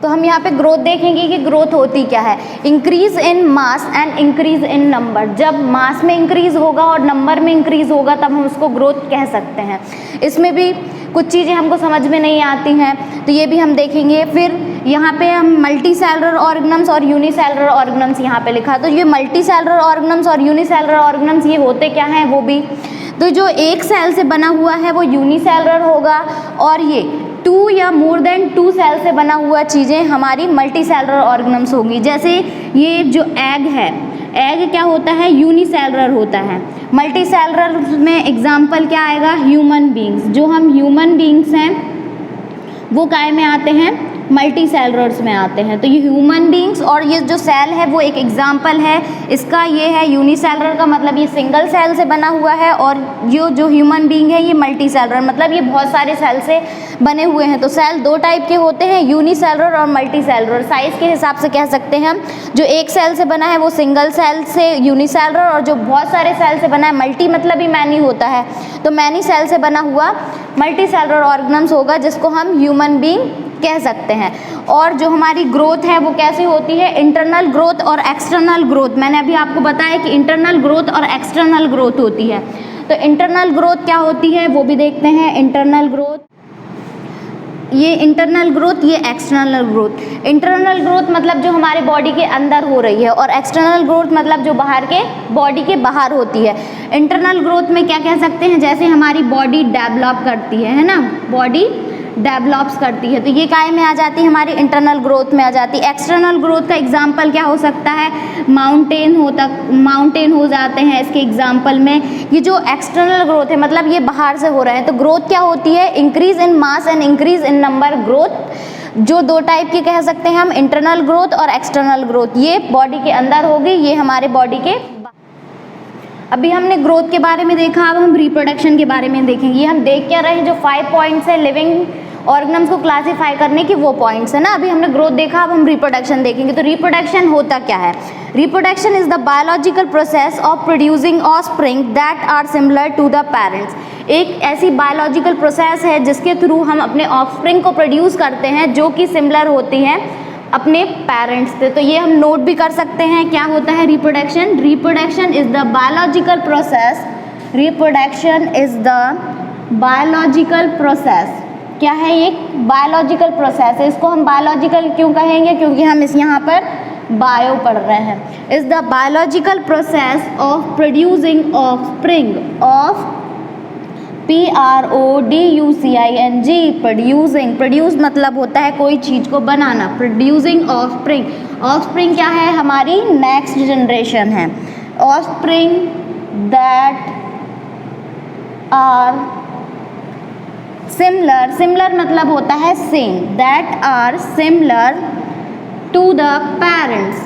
तो हम यहाँ पे ग्रोथ देखेंगे कि ग्रोथ होती क्या है। Increase in mass and increase in number, जब मास में इंक्रीज होगा और नंबर में इंक्रीज होगा तब हम उसको ग्रोथ कह सकते हैं। इसमें भी कुछ चीज़ें हमको समझ में नहीं आती हैं तो ये भी हम देखेंगे। फिर यहाँ पे हम मल्टी सेलुलर ऑर्गेनम्स और यूनिसेलुलर ऑर्गेनम्स यहाँ पे लिखा, तो ये मल्टी सेलुलर ऑर्गेनम्स और यूनिसेलुलर ऑर्गेनम्स ये होते क्या हैं वो भी। तो जो एक सेल से बना हुआ है वो यूनिसेलुलर होगा और ये 2 या मोर देन 2 सेल से बना हुआ चीज़ें हमारी मल्टी सेलुलर ऑर्गेनम्स होंगी। जैसे ये जो एग है, एग क्या होता है, यूनिसेलुलर होता है। मल्टी सेलुलर में एग्जाम्पल क्या आएगा, ह्यूमन बींग्स। जो हम ह्यूमन बींग्स हैं वो काय में आते हैं, मल्टी सेलुलर्स में आते हैं। तो ये ह्यूमन बींग्स और ये जो सेल है वो एक एग्जाम्पल है इसका, ये है यूनिसेलुलर का मतलब ये सिंगल सेल से बना हुआ है, और ये जो ह्यूमन बींग है ये मल्टी सेलुलर मतलब ये बहुत सारे सेल से बने हुए हैं। तो सेल 2 टाइप के होते हैं, यूनिसेलुलर और मल्टी सेलुलर। साइज के हिसाब से कह सकते हैं हम, जो एक सेल से बना है वो सिंगल सेल से यूनिसेलुलर, और जो बहुत सारे सेल से बना है, मल्टी मतलब ही मैनी होता है, तो मैनी सेल से बना हुआ मल्टी सेलुलर ऑर्गेनम्स होगा जिसको हम ह्यूमन बींग कह सकते हैं। और जो हमारी ग्रोथ है वो कैसे होती है, इंटरनल ग्रोथ और एक्सटर्नल ग्रोथ। मैंने अभी आपको बताया कि इंटरनल ग्रोथ और एक्सटर्नल ग्रोथ होती है। तो इंटरनल ग्रोथ क्या होती है वो भी देखते हैं। इंटरनल ग्रोथ, ये इंटरनल ग्रोथ, ये एक्सटर्नल ग्रोथ। इंटरनल ग्रोथ मतलब जो हमारे बॉडी के अंदर हो रही है, और एक्सटर्नल ग्रोथ मतलब जो बाहर के बॉडी के बाहर होती है। इंटरनल ग्रोथ में क्या कह सकते हैं, जैसे हमारी बॉडी डेवलप करती है ना, बॉडी डेवलप्स करती है, तो ये काय में आ जाती है, हमारी इंटरनल ग्रोथ में आ जाती है। एक्सटर्नल ग्रोथ का एग्जाम्पल क्या हो सकता है, माउंटेन हो जाते हैं इसके एग्जाम्पल में। ये जो एक्सटर्नल ग्रोथ है मतलब ये बाहर से हो रहे हैं। तो ग्रोथ क्या होती है, increase in mass and increase in number. Growth जो 2 टाइप की कह सकते हैं हम, इंटरनल ग्रोथ और एक्सटर्नल ग्रोथ। ये बॉडी के अंदर होगी, ये हमारे बॉडी के। अभी हमने ग्रोथ के बारे में देखा, अब हम रिप्रोडक्शन के बारे में देखेंगे। ये हम देख क्या रहे हैं, जो 5 पॉइंट्स है लिविंग ऑर्गेनम्स को क्लासीफाई करने की, वो पॉइंट्स है ना। अभी हमने ग्रोथ देखा, अब हम रिप्रोडक्शन देखेंगे। तो रिप्रोडक्शन होता क्या है, reproduction is the biological process of producing offspring that are similar to the parents. एक ऐसी बायोलॉजिकल प्रोसेस है जिसके थ्रू हम अपने ऑफस्प्रिंग को प्रोड्यूस करते हैं जो कि सिमिलर होती हैं अपने पेरेंट्स से। तो ये हम नोट भी कर सकते हैं, क्या होता है reproduction. Reproduction is the biological process, reproduction is the biological process. क्या है, एक बायोलॉजिकल प्रोसेस है। इसको हम बायोलॉजिकल क्यों कहेंगे, क्योंकि हम इस यहाँ पर बायो पढ़ रहे हैं। Is the biological process of producing offspring, of PRODUCING, producing. Produce मतलब होता है कोई चीज़ को बनाना, प्रोड्यूसिंग ऑफस्प्रिंग। ऑफस्प्रिंग क्या है, हमारी नेक्स्ट जनरेशन है। Offspring that are similar, similar मतलब होता है same, that are similar to the parents.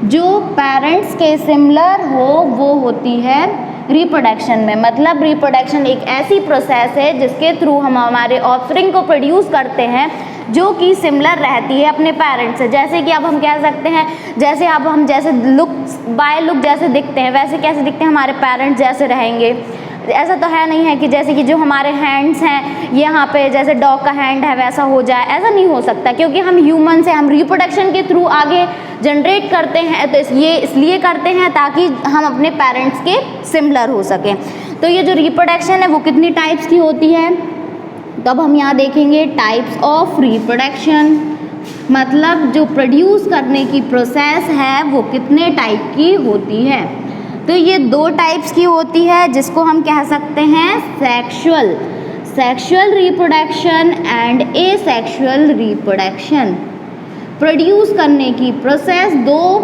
जो पेरेंट्स के सिमिलर हो वो होती है रिप्रोडक्शन में। मतलब रिप्रोडक्शन एक ऐसी प्रोसेस है जिसके थ्रू हम हमारे ऑफस्प्रिंग को प्रोड्यूस करते हैं जो कि सिमिलर रहती है अपने पेरेंट्स से। जैसे कि अब हम कह सकते हैं, जैसे अब हम जैसे लुक बाय लुक जैसे दिखते हैं वैसे कैसे दिखते हैं, हमारे पेरेंट्स जैसे रहेंगे। ऐसा तो है नहीं है कि जैसे कि जो हमारे हैंड्स हैं यहाँ पे जैसे डॉग का हैंड है वैसा हो जाए, ऐसा नहीं हो सकता, क्योंकि हम ह्यूमन से हम रिप्रोडक्शन के थ्रू आगे जनरेट करते हैं। तो ये इसलिए करते हैं ताकि हम अपने पेरेंट्स के सिमिलर हो सकें। तो ये जो रिप्रोडक्शन है वो कितनी टाइप्स की होती है, तब हम यहाँ देखेंगे टाइप्स ऑफ रिप्रोडक्शन। मतलब जो प्रोड्यूस करने की प्रोसेस है वो कितने टाइप की होती है। तो ये 2 टाइप्स की होती है जिसको हम कह सकते हैं sexual reproduction and asexual reproduction. Produce करने की प्रोसेस 2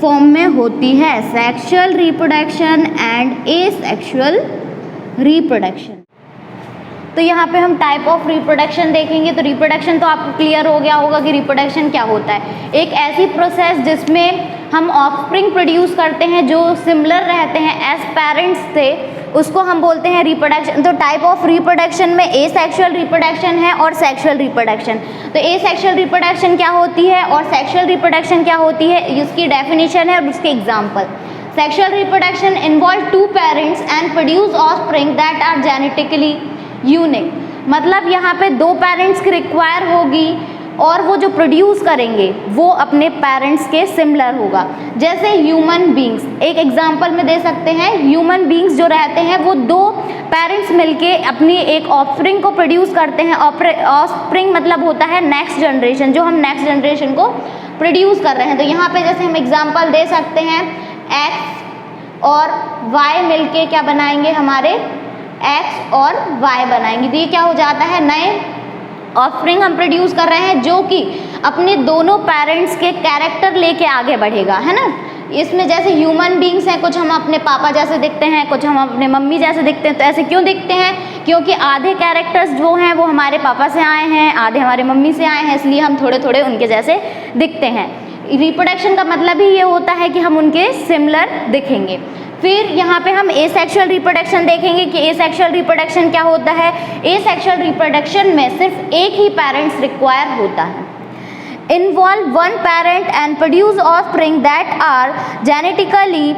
फॉर्म में होती है, sexual reproduction and asexual reproduction. तो यहाँ पे हम टाइप ऑफ रिप्रोडक्शन देखेंगे। तो रिप्रोडक्शन तो आपको क्लियर हो गया होगा कि रिप्रोडक्शन क्या होता है। एक ऐसी प्रोसेस जिसमें हम ऑफस्प्रिंग प्रोड्यूस करते हैं जो सिमिलर रहते हैं एज पेरेंट्स से, उसको हम बोलते हैं रिप्रोडक्शन। तो टाइप ऑफ रिप्रोडक्शन में एसेक्सुअल रिप्रोडक्शन है और सेक्सुअल रिप्रोडक्शन। तो एसेक्सुअल रिप्रोडक्शन क्या होती है और सेक्सुअल रिप्रोडक्शन क्या होती है, इसकी डेफिनेशन है और उसके example. Sexual reproduction involve 2 parents and produce offspring that are genetically unique. मतलब यहाँ पे 2 पेरेंट्स की रिक्वायर होगी और वो जो प्रोड्यूस करेंगे वो अपने पेरेंट्स के सिमिलर होगा। जैसे ह्यूमन बींग्स, एक एग्जांपल में दे सकते हैं, ह्यूमन बींग्स जो रहते हैं वो दो पेरेंट्स मिलके अपनी एक ऑफस्प्रिंग को प्रोड्यूस करते हैं। ऑफस्प्रिंग मतलब होता है नेक्स्ट जनरेशन, जो हम नेक्स्ट जनरेशन को प्रोड्यूस कर रहे हैं। तो यहाँ पे जैसे हम एग्जांपल दे सकते हैं, एक्स और वाई मिलके क्या बनाएंगे, हमारे एक्स और वाई बनाएंगे। तो ये क्या हो जाता है, नए ऑफस्प्रिंग हम प्रोड्यूस कर रहे हैं जो कि अपने दोनों पेरेंट्स के कैरेक्टर लेके आगे बढ़ेगा, है ना। इसमें जैसे ह्यूमन बींग्स हैं, कुछ हम अपने पापा जैसे दिखते हैं, कुछ हम अपने मम्मी जैसे दिखते हैं। तो ऐसे क्यों दिखते हैं, क्योंकि आधे कैरेक्टर्स जो हैं वो हमारे पापा से आए हैं, आधे हमारे मम्मी से आए हैं, इसलिए हम थोड़े थोड़े उनके जैसे दिखते हैं। रिप्रोडक्शन का मतलब ही ये होता है कि हम उनके सिमिलर दिखेंगे। फिर यहाँ पे हम एसेक्सुअल रिप्रोडक्शन देखेंगे कि एसेक्सुअल रिप्रोडक्शन क्या होता है। एसेक्सुअल रिप्रोडक्शन में सिर्फ एक ही पेरेंट्स रिक्वायर होता है। Involve one parent and produce offspring that are genetically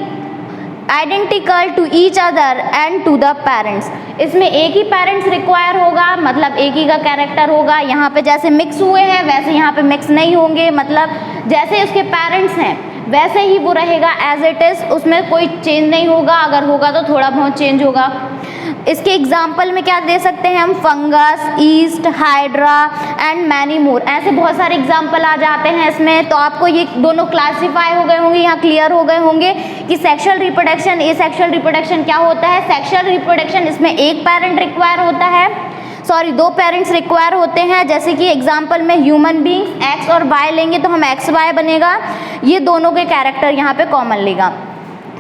identical to each other and to the parents. इसमें एक ही पेरेंट्स रिक्वायर होगा, मतलब एक ही का कैरेक्टर होगा। यहाँ पे जैसे मिक्स हुए हैं वैसे यहाँ पे मिक्स नहीं होंगे, मतलब जैसे उसके पेरेंट्स हैं वैसे ही वो रहेगा एज इट इज़, उसमें कोई चेंज नहीं होगा, अगर होगा तो थोड़ा बहुत चेंज होगा। इसके एग्जाम्पल में क्या दे सकते हैं हम, fungus, east, hydra and many more, ऐसे बहुत सारे एग्जाम्पल आ जाते हैं इसमें। तो आपको ये दोनों क्लासीफाई हो गए होंगे, यहाँ क्लियर हो गए होंगे कि सेक्सुअल रिप्रोडक्शन, एसेक्सुअल रिप्रोडक्शन क्या होता है। सेक्सुअल रिप्रोडक्शन इसमें एक पेरेंट रिक्वायर होता है, दो पेरेंट्स रिक्वायर होते हैं। जैसे कि एग्जाम्पल में ह्यूमन बींग्स एक्स और वाई लेंगे तो हम एक्स वाई बनेगा, ये दोनों के कैरेक्टर यहाँ पे कॉमन लेगा।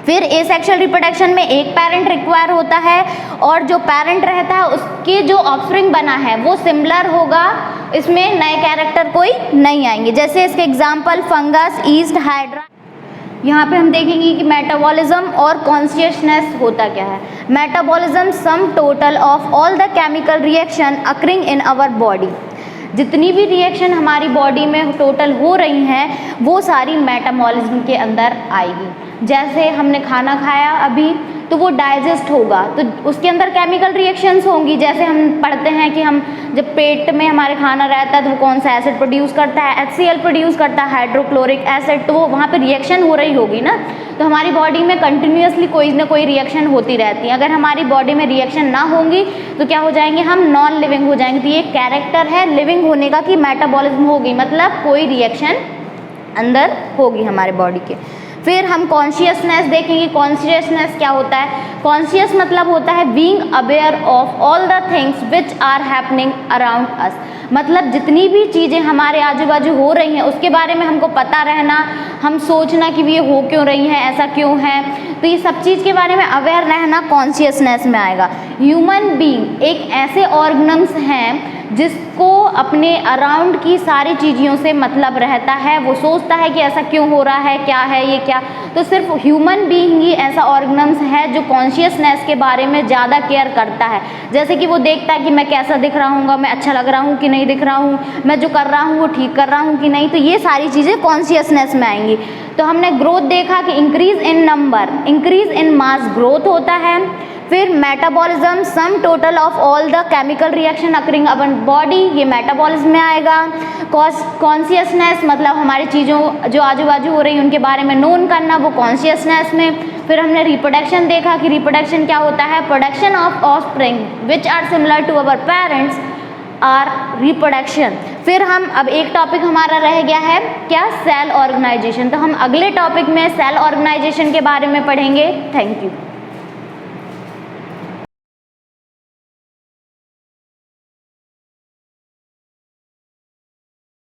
फिर एसेक्सुअल रिप्रोडक्शन में एक पेरेंट रिक्वायर होता है और जो पेरेंट रहता है उसके जो ऑफस्प्रिंग बना है वो सिमिलर होगा, इसमें नए कैरेक्टर कोई नहीं आएंगे। जैसे इसके एग्जाम्पल फंगस, ईस्ट, हाइड्रा। यहाँ पे हम देखेंगे कि मेटाबॉलिज्म और कॉन्शियसनेस होता क्या है। Metabolism sum total of all the chemical reaction occurring in our body. जितनी भी रिएक्शन हमारी बॉडी में टोटल हो रही हैं वो सारी मेटाबॉलिज्म के अंदर आएगी। जैसे हमने खाना खाया अभी तो वो डाइजेस्ट होगा तो उसके अंदर केमिकल रिएक्शंस होंगी। जैसे हम पढ़ते हैं कि हम जब पेट में हमारे खाना रहता है तो वो कौन सा एसिड प्रोड्यूस करता है, HCl प्रोड्यूस करता है, हाइड्रोक्लोरिक एसिड। तो वो वहाँ पे रिएक्शन हो रही होगी ना। तो हमारी बॉडी में कंटिन्यूसली कोई ना कोई रिएक्शन होती रहती है। अगर हमारी बॉडी में रिएक्शन ना होंगी तो क्या हो जाएंगे, हम नॉन लिविंग हो जाएंगे। तो ये कैरेक्टर है लिविंग होने का कि मेटाबॉलिज्म होगी, मतलब कोई रिएक्शन अंदर होगी हमारे बॉडी के। फिर हम कॉन्शियसनेस देखेंगे। कॉन्शियसनेस क्या होता है, कॉन्शियस मतलब होता है being aware of all the things which are happening around us. मतलब जितनी भी चीज़ें हमारे आजू बाजू हो रही हैं उसके बारे में हमको पता रहना, हम सोचना कि ये हो क्यों रही हैं, ऐसा क्यों है। तो ये सब चीज़ के बारे में अवेयर रहना कॉन्शियसनेस में आएगा। ह्यूमन बीइंग एक ऐसे ऑर्गेनिज्म हैं जिसको अपने अराउंड की सारी चीज़ों से मतलब रहता है। वो सोचता है कि ऐसा क्यों हो रहा है, क्या है ये क्या। तो सिर्फ ह्यूमन बीइंग ही ऐसा ऑर्गेनिज्म है जो कॉन्शियसनेस के बारे में ज़्यादा केयर करता है। जैसे कि वो देखता है कि मैं कैसा दिख रहा हूँ, मैं अच्छा लग रहा हूँ कि नहीं दिख रहा हूँ, मैं जो कर रहा हूँ वो ठीक कर रहा हूँ कि नहीं। तो ये सारी चीज़ें कॉन्शियसनेस में आएंगी। तो हमने ग्रोथ देखा कि increase in number, increase in mass growth होता है। फिर metabolism sum total of all the chemical reaction occurring our body, ये मेटाबॉलिज्म में आएगा। कॉन्शियसनेस मतलब हमारी चीज़ों जो आजू बाजू हो रही हैं उनके बारे में नोन करना, वो कॉन्शियसनेस में। फिर हमने रिप्रोडक्शन देखा कि रिप्रोडक्शन क्या होता है, production of offspring which are similar to our parents are reproduction. फिर हम अब एक टॉपिक हमारा रह गया है क्या, सेल ऑर्गेनाइजेशन। तो हम अगले टॉपिक में सेल ऑर्गेनाइजेशन के बारे में पढ़ेंगे। Thank you.